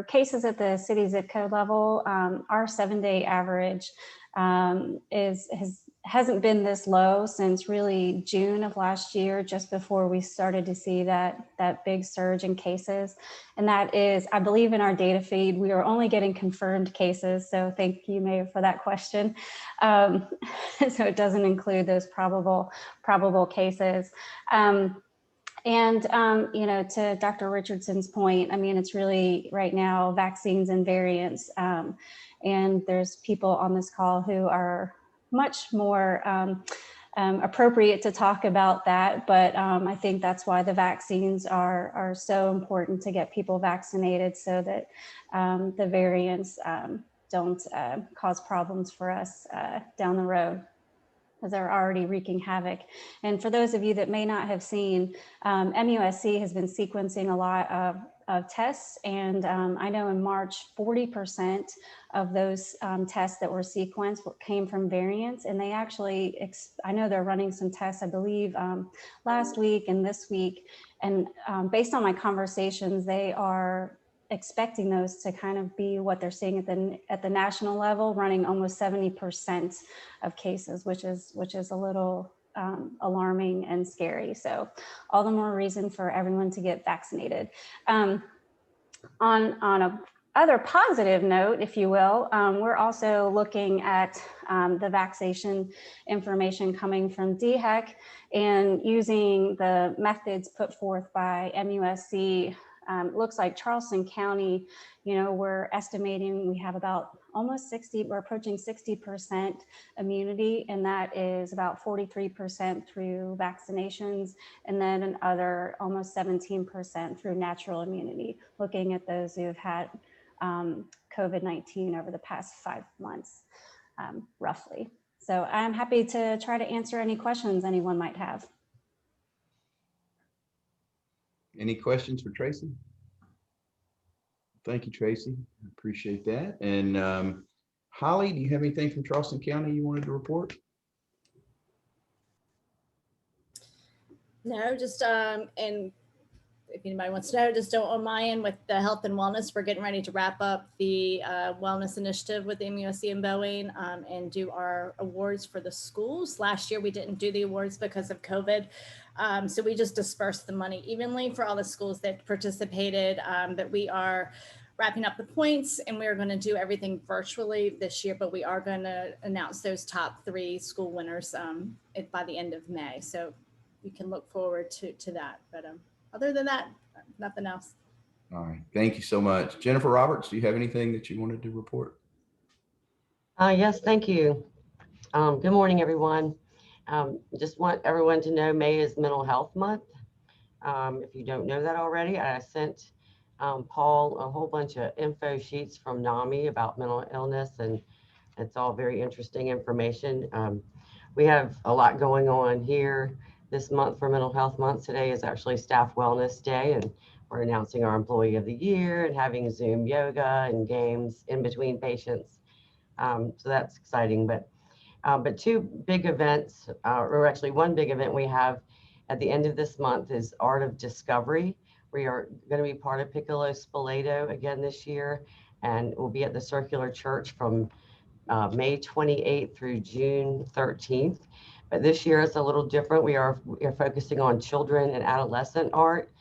cases at the city zip code level, our 7-day average hasn't been this low since really June of last year, just before we started to see that big surge in cases. And that is, I believe in our data feed, we are only getting confirmed cases. So thank you, Mayor, for that question. So it doesn't include those probable cases. To Dr. Richardson's point, I mean, it's really right now vaccines and variants. And there's people on this call who are much more appropriate to talk about that. But I think that's why the vaccines are so important, to get people vaccinated so that the variants don't cause problems for us down the road, because they're already wreaking havoc. And for those of you that may not have seen, MUSC has been sequencing a lot of tests. And I know in March, 40% of those tests that were sequenced came from variants. And they actually, I know they're running some tests, I believe, last week and this week. And based on my conversations, they are expecting those to kind of be what they're seeing at the national level, running almost 70% of cases, which is a little alarming and scary. So all the more reason for everyone to get vaccinated. On a other positive note, if you will, we're also looking at the vaccination information coming from DHEC and using the methods put forth by MUSC. It looks like Charleston County, we're estimating we have about almost 60, we're approaching 60% immunity, and that is about 43% through vaccinations, and then another almost 17% through natural immunity, looking at those who have had COVID-19 over the past 5 months, roughly. So I'm happy to try to answer any questions anyone might have. Any questions for Tracy? Thank you, Tracy. I appreciate that. And Holly, do you have anything from Charleston County you wanted to report? No, just and if anybody wants to know, just on my end with the health and wellness, we're getting ready to wrap up the wellness initiative with MUSC and Boeing and do our awards for the schools. Last year we didn't do the awards because of COVID. So we just dispersed the money evenly for all the schools that participated, but we are wrapping up the points and we're going to do everything virtually this year, but we are going to announce those top 3 school winners by the end of May. So you can look forward to that. But other than that, nothing else. All right. Thank you so much. Jennifer Roberts, do you have anything that you wanted to report? Yes, thank you. Good morning, everyone. Just want everyone to know May is Mental Health Month. If you don't know that already, I sent Paul a whole bunch of info sheets from NAMI about mental illness, and it's all very interesting information. We have a lot going on here this month for Mental Health Month. Today is actually Staff Wellness Day, and we're announcing our Employee of the Year and having Zoom yoga and games in between patients. So that's exciting. But 2 big events, or actually 1 big event we have at the end of this month is Art of Discovery. We are going to be part of Piccolo Spoleto again this year, and we'll be at the Circular Church from May 28th through June 13th. But this year it's a little different. We are focusing on children and adolescent art.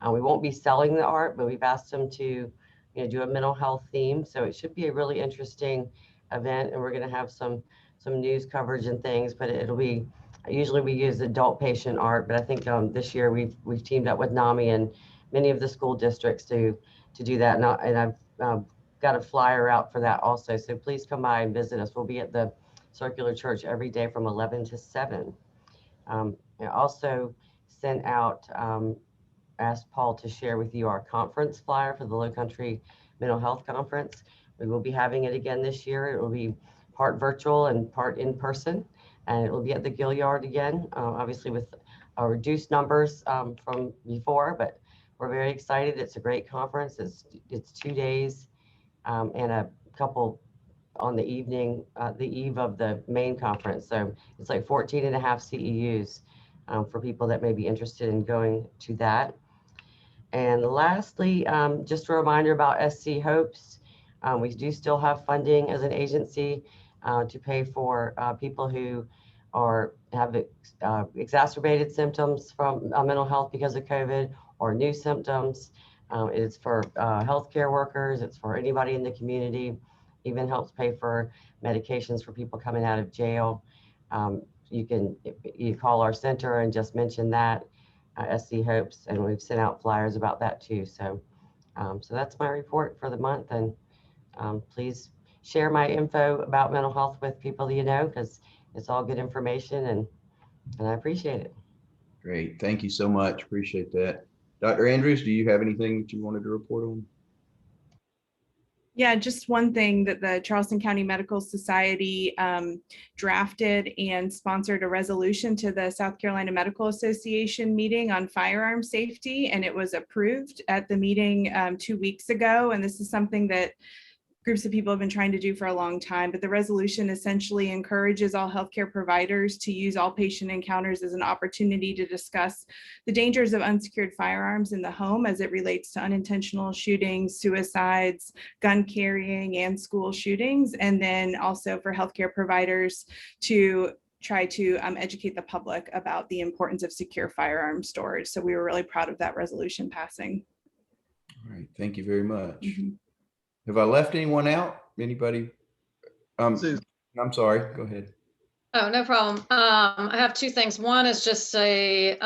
We won't be selling the art, but we've asked them to do a mental health theme. So it should be a really interesting event, and we're going to have some news coverage and things, but it'll be, usually we use adult patient art, but I think this year we've teamed up with NAMI and many of the school districts to do that. And I've got a flyer out for that also. So please come by and visit us. We'll be at the Circular Church every day from 11 to 7. I also sent out, asked Paul to share with you our conference flyer for the Lowcountry Mental Health Conference. We will be having it again this year. It will be part virtual and part in person, and it will be at the Gilliard again, obviously with reduced numbers from before, but we're very excited. It's a great conference. It's 2 days and a couple on the evening, the eve of the main conference. So it's like 14 and a half CEUs for people that may be interested in going to that. And lastly, just a reminder about SC Hopes. We do still have funding as an agency to pay for people who have exacerbated symptoms from mental health because of COVID or new symptoms. It's for healthcare workers. It's for anybody in the community. Even helps pay for medications for people coming out of jail. You call our center and just mention that SC Hopes, and we've sent out flyers about that too. So that's my report for the month, and please share my info about mental health with people that you know, because it's all good information, and I appreciate it. Great. Thank you so much. Appreciate that. Dr. Andrews, do you have anything that you wanted to report on? Yeah, just one thing that the Charleston County Medical Society drafted and sponsored a resolution to the South Carolina Medical Association meeting on firearm safety, and it was approved at the meeting 2 weeks ago. And this is something that groups of people have been trying to do for a long time, but the resolution essentially encourages all healthcare providers to use all patient encounters as an opportunity to discuss the dangers of unsecured firearms in the home as it relates to unintentional shootings, suicides, gun carrying, and school shootings. And then also for healthcare providers to try to educate the public about the importance of secure firearm storage. So we were really proud of that resolution passing. All right, thank you very much. Have I left anyone out? Anybody? I'm sorry, go ahead. Oh, no problem. I have 2 things. One is just a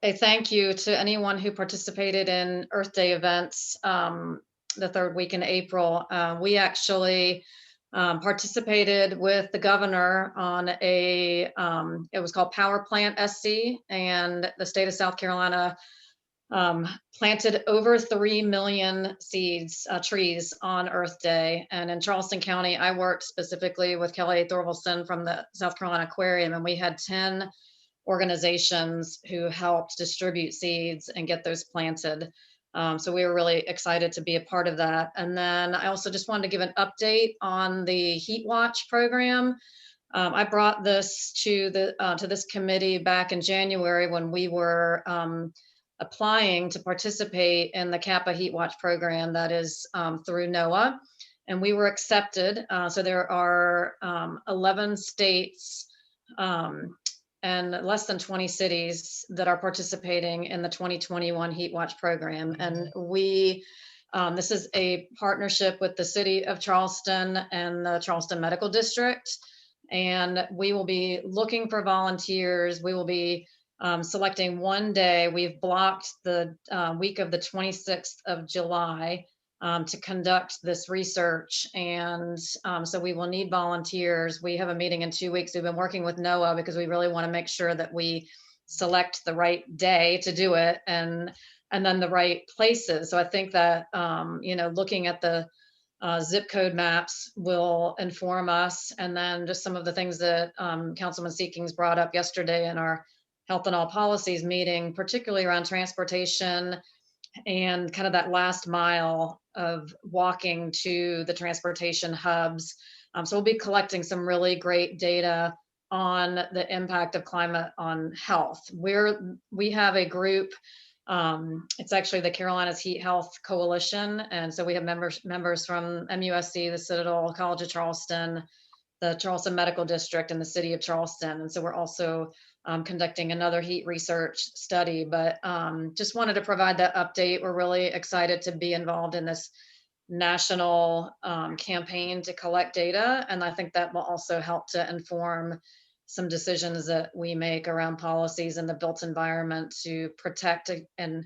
thank you to anyone who participated in Earth Day events the 3rd week in April. We actually participated with the governor on it was called Power Plant SC, and the state of South Carolina planted over 3 million trees on Earth Day. And in Charleston County, I worked specifically with Kelly Thorvaldson from the South Carolina Aquarium, and we had 10 organizations who helped distribute seeds and get those planted. So we were really excited to be a part of that. And then I also just wanted to give an update on the Heat Watch program. I brought this to this committee back in January when we were applying to participate in the CAPA Heat Watch program that is through NOAA, and we were accepted. So there are 11 states and less than 20 cities that are participating in the 2021 Heat Watch program. And this is a partnership with the city of Charleston and the Charleston Medical District. And we will be looking for volunteers. We will be selecting one day. We've blocked the week of the 26th of July to conduct this research. And so we will need volunteers. We have a meeting in 2 weeks. We've been working with NOAA because we really want to make sure that we select the right day to do it and then the right places. So I think that, looking at the zip code maps will inform us. And then just some of the things that Councilman Seekings brought up yesterday in our Health and All Policies meeting, particularly around transportation and kind of that last mile of walking to the transportation hubs. So we'll be collecting some really great data on the impact of climate on health. We have a group, it's actually the Carolinas Heat Health Coalition. And so we have members from MUSC, the Citadel, College of Charleston, the Charleston Medical District, and the city of Charleston. And so we're also conducting another heat research study, but just wanted to provide that update. We're really excited to be involved in this national campaign to collect data. And I think that will also help to inform some decisions that we make around policies in the built environment to protect and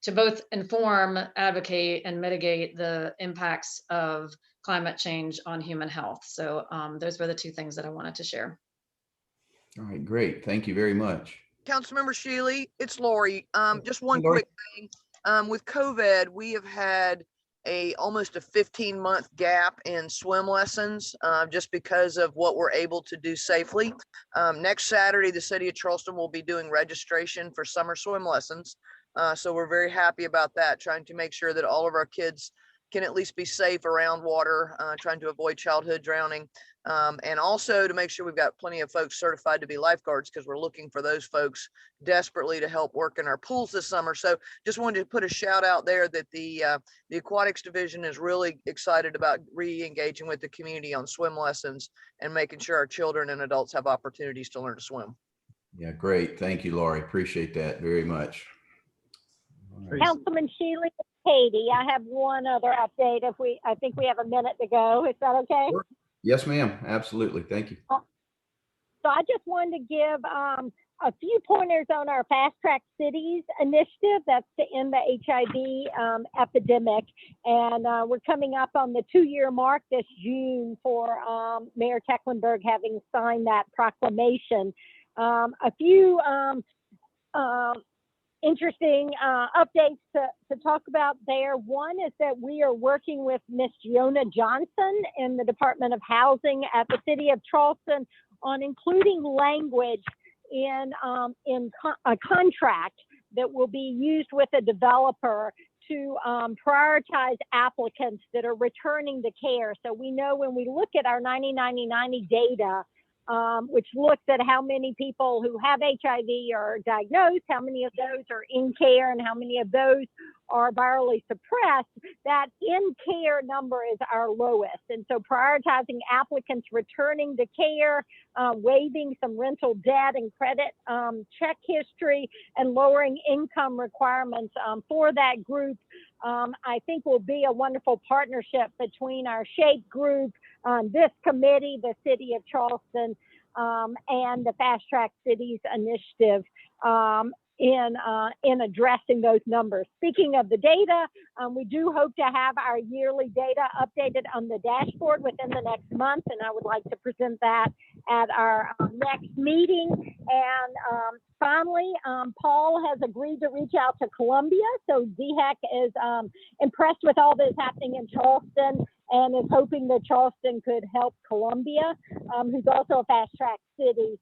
to both inform, advocate, and mitigate the impacts of climate change on human health. So those were the two things that I wanted to share. All right, great. Thank you very much. Councilmember Shealy, it's Lori. Just one Lori. quick thing. With COVID, we have had almost a 15-month gap in swim lessons just because of what we're able to do safely. Next Saturday, the city of Charleston will be doing registration for summer swim lessons. So we're very happy about that, trying to make sure that all of our kids can at least be safe around water, trying to avoid childhood drowning. And also to make sure we've got plenty of folks certified to be lifeguards, because we're looking for those folks desperately to help work in our pools this summer. So just wanted to put a shout out there that the aquatics division is really excited about re-engaging with the community on swim lessons and making sure our children and adults have opportunities to learn to swim. Yeah, great. Thank you, Laurie. Appreciate that very much. Councilman Shealy, Katie, I have one other update. I think we have a minute to go. Is that okay? Sure. Yes, ma'am. Absolutely. Thank you. So I just wanted to give a few pointers on our Fast Track Cities initiative. That's to end the HIV epidemic. And we're coming up on the 2-year mark this June for Mayor Tecklenburg having signed that proclamation. A few interesting updates to talk about there. One is that we are working with Miss Giona Johnson in the Department of Housing at the City of Charleston on including language in a contract that will be used with a developer to prioritize applicants that are returning to care. So we know when we look at our 90-90-90 data, which looks at how many people who have HIV are diagnosed, how many of those are in care, and how many of those are virally suppressed, that in care number is our lowest. And so prioritizing applicants returning to care, waiving some rental debt and credit check history, and lowering income requirements for that group, I think will be a wonderful partnership between our SHAPE group, this committee, the City of Charleston, and the Fast Track Cities initiative in addressing those numbers. Speaking of the data, we do hope to have our yearly data updated on the dashboard within the next month, and I would like to present that at our next meeting. And finally, Paul has agreed to reach out to Columbia. So DHEC is impressed with all this happening in Charleston and is hoping that Charleston could help Columbia, who's also a Fast Track City.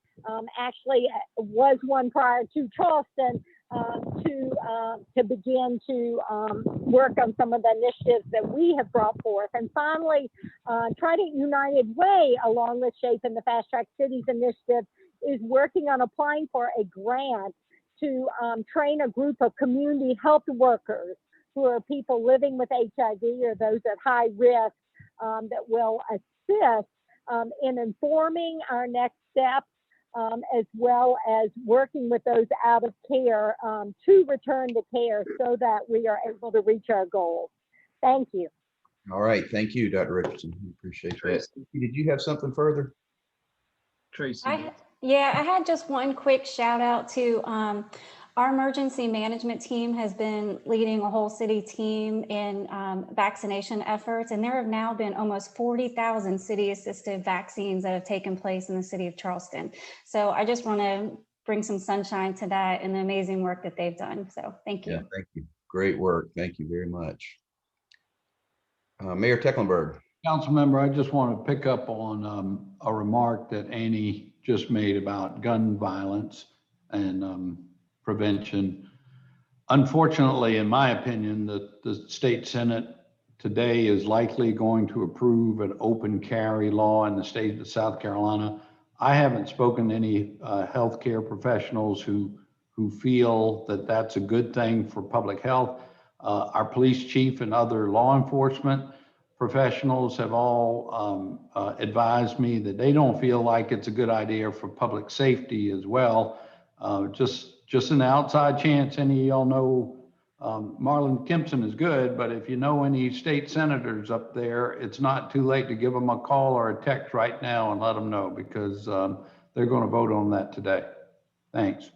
Actually was one prior to Charleston, to begin to work on some of the initiatives that we have brought forth. And finally, Trident United Way, along with Shape and the Fast Track Cities initiative, is working on applying for a grant to train a group of community health workers who are people living with HIV or those at high risk that will assist in informing our next steps, as well as working with those out of care to return to care so that we are able to reach our goals. Thank you. All right. Thank you, Dr. Richardson. We appreciate that. Did you have something further? Tracy. Yeah, I had just one quick shout out to our emergency management team has been leading a whole city team in vaccination efforts, and there have now been almost 40,000 city-assisted vaccines that have taken place in the city of Charleston. So I just want to bring some sunshine to that and the amazing work that they've done. So thank you. Yeah, thank you. Great work. Thank you very much. Mayor Tecklenburg. Council member, I just want to pick up on a remark that Annie just made about gun violence and prevention. Unfortunately, in my opinion, the state Senate today is likely going to approve an open carry law in the state of South Carolina. I haven't spoken to any healthcare professionals who feel that that's a good thing for public health. Our police chief and other law enforcement professionals have all advised me that they don't feel like it's a good idea for public safety as well. Just an outside chance, any of y'all know Marlon Kempson is good, but if you know any state senators up there, it's not too late to give them a call or a text right now and let them know, because they're going to vote on that today. Thanks.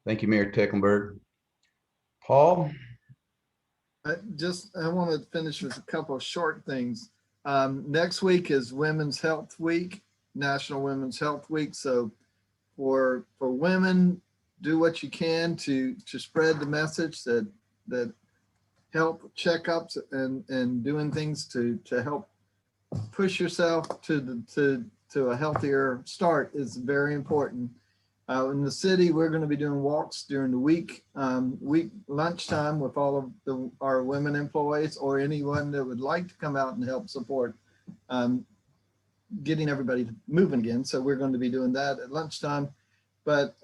Thank you, Mayor Tecklenburg. Paul? I want to finish with a couple of short things. Next week is Women's Health Week, National Women's Health Week. So for women, do what you can to spread the message that health checkups and doing things to help push yourself to a healthier start is very important. In the city, we're going to be doing walks during the week lunchtime with all of our women employees or anyone that would like to come out and help support getting everybody moving again. So we're going to be doing that at lunchtime. But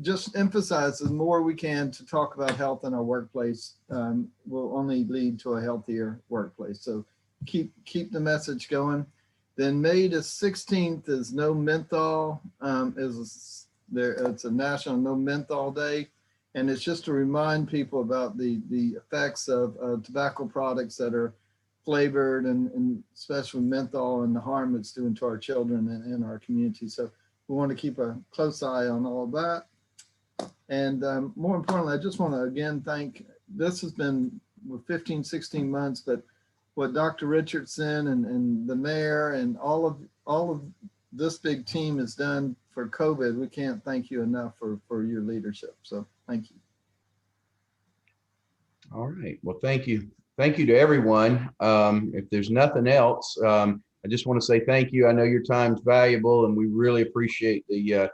just emphasize the more we can to talk about health in our workplace will only lead to a healthier workplace. So keep the message going. Then May the 16th is No Menthol. It's a National No Menthol Day. And it's just to remind people about the effects of tobacco products that are flavored and especially menthol and the harm it's doing to our children and our community. So we want to keep a close eye on all of that. And more importantly, I just want to again thank, this has been 15, 16 months, but what Dr. Richardson and the mayor and all of this big team has done for COVID, we can't thank you enough for your leadership. So thank you. All right. Well, thank you. Thank you to everyone. If there's nothing else, I just want to say thank you. I know your time's valuable, and we really appreciate the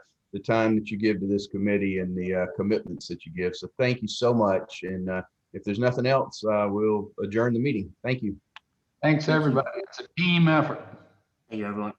time that you give to this committee and the commitments that you give. So thank you so much. And if there's nothing else, we'll adjourn the meeting. Thank you. Thanks, everybody. It's a team effort. Thank you, everyone.